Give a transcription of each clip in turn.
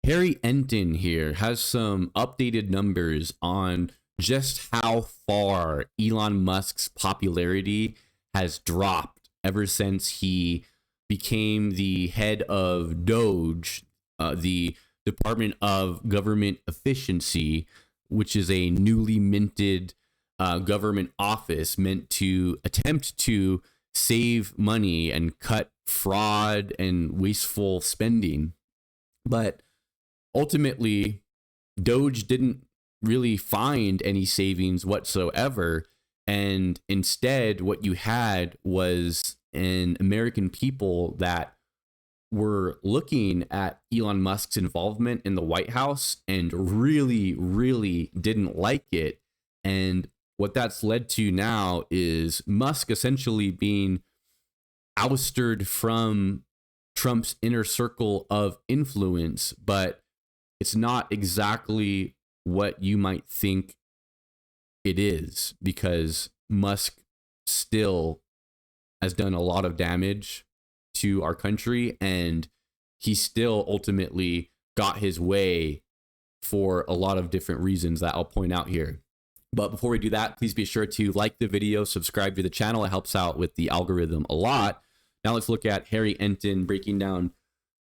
Harry Enton here has some updated numbers on just how far Elon Musk's popularity has dropped ever since he became the head of DOGE, the Department of Government Efficiency, which is a newly minted government office meant to attempt to save money and cut fraud and wasteful spending. But ultimately, Doge didn't really find any savings whatsoever. And instead, what you had was an American people that were looking at Elon Musk's involvement in the White House and really, really didn't like it. And what that's led to now is Musk essentially being ousted from Trump's inner circle of influence, but it's not exactly what you might think it is, because Musk still has done a lot of damage to our country, and he still ultimately got his way for a lot of different reasons that I'll point out here. But before we do that, please be sure to like the video, subscribe to the channel. It helps out with the algorithm a lot. Now let's look at Harry Enton breaking down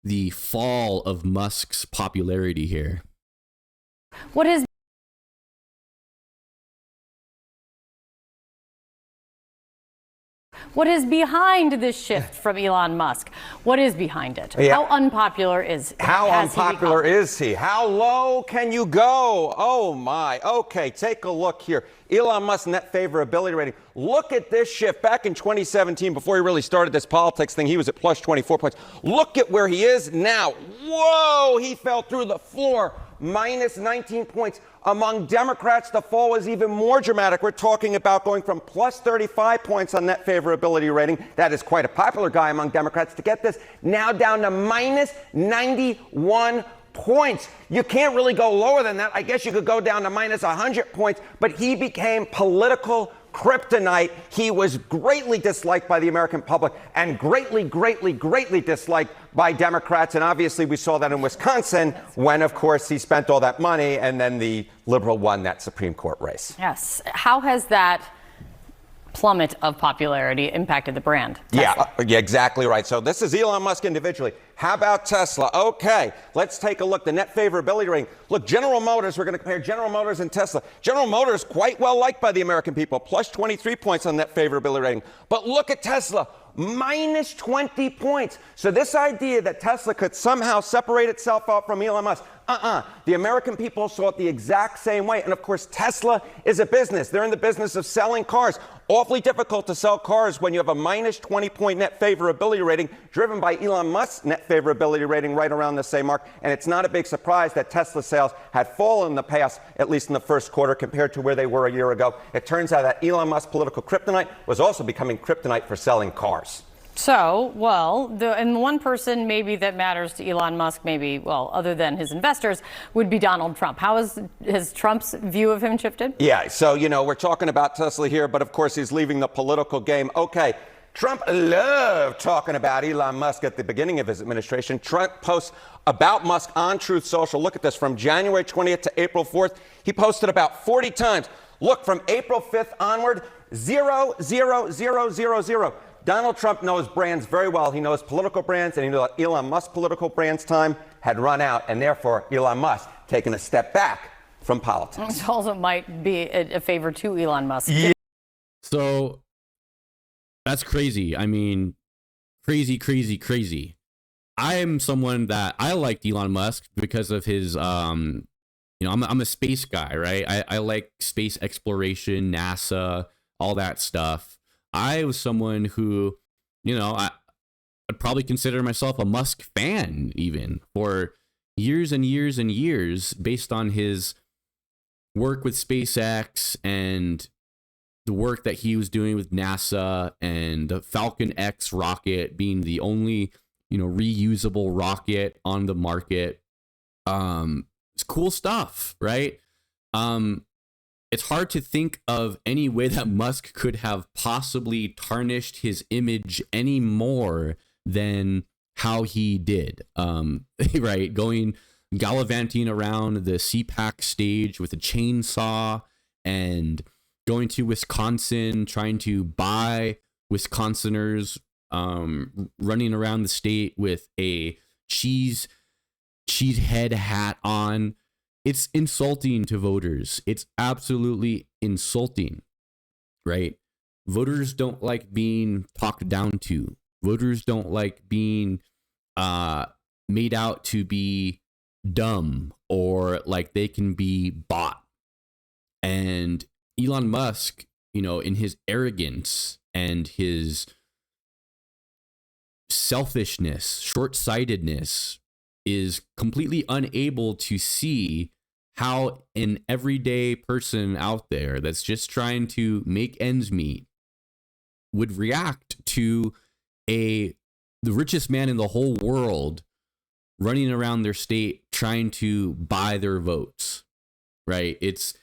the fall of Musk's popularity here. What is behind this shift from Elon Musk? What is behind it? Yeah. How unpopular is he? How low can you go? Oh my. Okay, take a look here. Elon Musk's net favorability rating. Look at this shift. Back in 2017, before he really started this politics thing, he was at plus 24 points. Look at where he is now. Whoa, he fell through the floor. Minus 19 points. Among Democrats, the fall was even more dramatic. We're talking about going from plus 35 points on net favorability rating. That is quite a popular guy among Democrats. To get this now down to minus 91 points. You can't really go lower than that. I guess you could go down to minus 100 points, but he became political kryptonite. He was greatly disliked by the American public and greatly, greatly, greatly disliked by Democrats. And obviously we saw that in Wisconsin when, of course, he spent all that money and then the liberal won that Supreme Court race. Yes. How has that plummet of popularity impacted the brand? Yeah, exactly right. So this is Elon Musk individually. How about Tesla? Okay, let's take a look. The net favorability rating. Look, General Motors, we're going to compare General Motors and Tesla. General Motors, quite well liked by the American people, plus 23 points on net favorability rating. But look at Tesla, minus 20 points. So this idea that Tesla could somehow separate itself out from Elon Musk, the American people saw it the exact same way. And of course, Tesla is a business. They're in the business of selling cars. Awfully difficult to sell cars when you have a minus 20-point net favorability rating driven by Elon Musk's net favorability rating right around the same mark. And it's not a big surprise that Tesla sales had fallen in the past, at least in the first quarter, compared to where they were a year ago. It turns out that Elon Musk's political kryptonite was also becoming kryptonite for selling cars. So, well, and one person maybe that matters to Elon Musk, maybe, well, other than his investors, would be Donald Trump. How has Trump's view of him shifted? Yeah, so, we're talking about Tesla here, but of course he's leaving the political game. Okay, Trump loved talking about Elon Musk at the beginning of his administration. Trump posts about Musk on Truth Social. Look at this, from January 20th to April 4th, he posted about 40 times. Look, from April 5th onward, 0, 0, 0, 0, 0. Donald Trump knows brands very well. He knows political brands, and he knew that Elon Musk's political brands time had run out, and therefore Elon Musk taking a step back from politics. It also might be a favor to Elon Musk. Yeah. So that's crazy. I mean, crazy, crazy, crazy. I am someone that I liked Elon Musk because of his, I'm a space guy, right? I like space exploration, NASA, all that stuff. I was someone who, I'd probably consider myself a Musk fan even for years and years and years based on his work with SpaceX and the work that he was doing with NASA and the Falcon X rocket being the only, reusable rocket on the market. It's cool stuff, right? It's hard to think of any way that Musk could have possibly tarnished his image any more than how he did, right? Going gallivanting around the CPAC stage with a chainsaw and going to Wisconsin, trying to buy Wisconsiners, running around the state with a cheese head hat on. It's insulting to voters. It's absolutely insulting, right? Voters don't like being talked down to. Voters don't like being made out to be dumb or like they can be bought. And Elon Musk, you know, in his arrogance and his selfishness, short-sightedness, is completely unable to see how an everyday person out there that's just trying to make ends meet would react to the richest man in the whole world running around their state trying to buy their votes, right? It's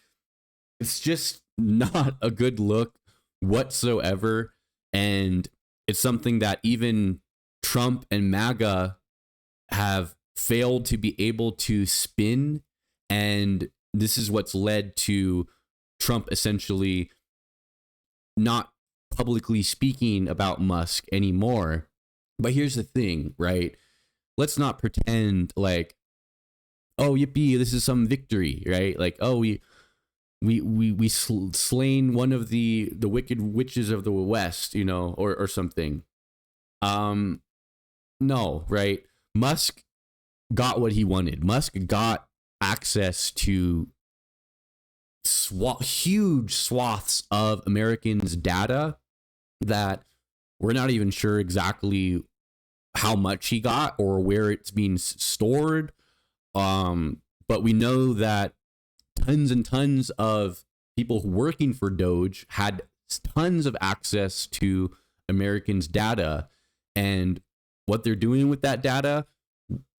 just not a good look whatsoever. And it's something that even Trump and MAGA have failed to be able to spin. And this is what's led to Trump essentially not publicly speaking about Musk anymore. But here's the thing, right? Let's not pretend like, oh, yippee, this is some victory, right? Like, oh, we slain one of the wicked witches of the West, you know, or something. No, right? Musk got what he wanted. Musk got access to huge swaths of Americans' data that we're not even sure exactly how much he got or where it's being stored. But we know that tons and tons of people working for Doge had tons of access to Americans' data, and what they're doing with that data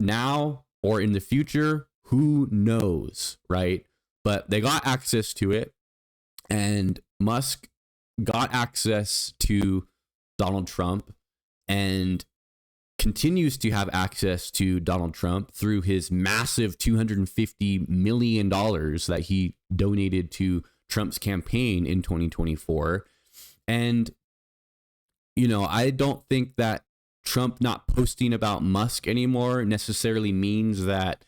now or in the future, who knows, right? But they got access to it, and Musk got access to Donald Trump and continues to have access to Donald Trump through his massive $250 million that he donated to Trump's campaign in 2024. And, you know, I don't think that Trump not posting about Musk anymore necessarily means that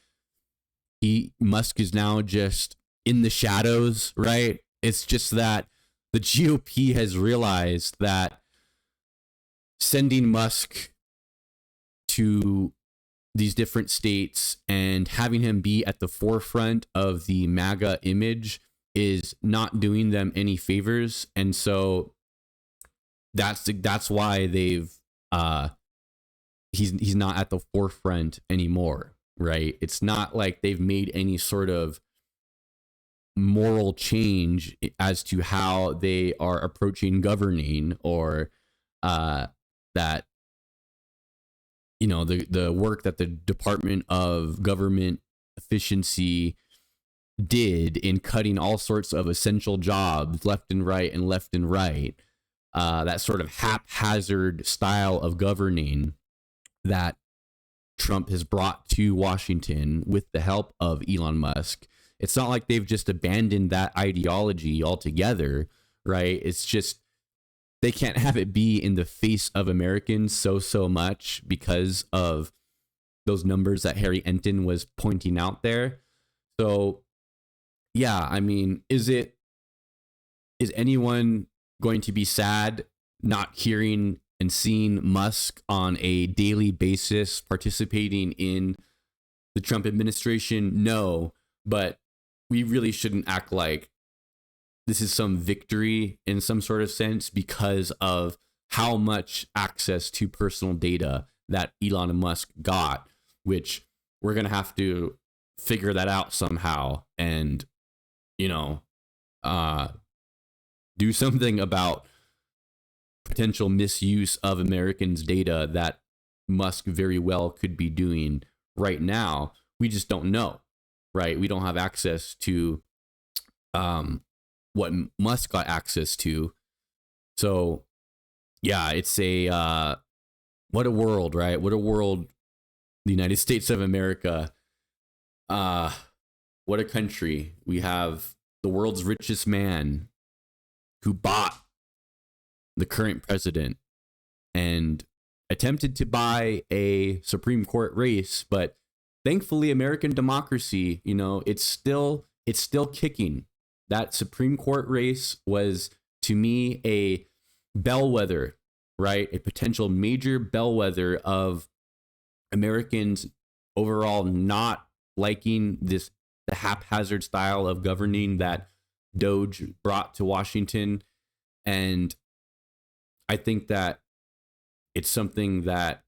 Musk is now just in the shadows, right? It's just that the GOP has realized that sending Musk to these different states and having him be at the forefront of the MAGA image is not doing them any favors. And so that's why he's not at the forefront anymore, right? It's not like they've made any sort of moral change as to how they are approaching governing, or that, you know, the work that the Department of Government Efficiency did in cutting all sorts of essential jobs left and right, that sort of haphazard style of governing that Trump has brought to Washington with the help of Elon Musk. It's not like they've just abandoned that ideology altogether, right? It's just they can't have it be in the face of Americans so much because of those numbers that Harry Enton was pointing out there. So, yeah, I mean, is anyone going to be sad not hearing and seeing Musk on a daily basis participating in the Trump administration? No, but we really shouldn't act like this is some victory in some sort of sense because of how much access to personal data that Elon Musk got, which we're going to have to figure that out somehow and, you know, do something about potential misuse of Americans' data that Musk very well could be doing right now. We just don't know, right? We don't have access to what Musk got access to. So, yeah, it's what a world, right? What a world the United States of America uh what a country. We have the world's richest man who bought the current president and attempted to buy a Supreme Court race, but thankfully American democracy, it's still kicking. That Supreme Court race was, to me, a bellwether, right? A potential major bellwether of Americans overall not liking the haphazard style of governing that Doge brought to Washington. And I think that it's something that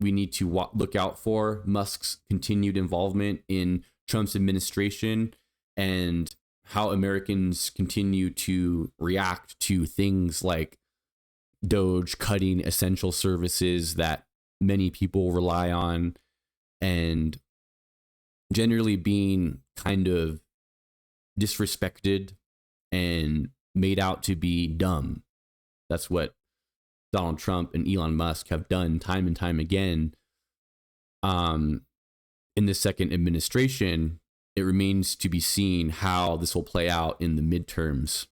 we need to look out for. Musk's continued involvement in Trump's administration and how Americans continue to react to things like Doge cutting essential services that many people rely on, and generally being kind of disrespected and made out to be dumb. That's what Donald Trump and Elon Musk have done time and time again. In the second administration, it remains to be seen how this will play out in the midterms.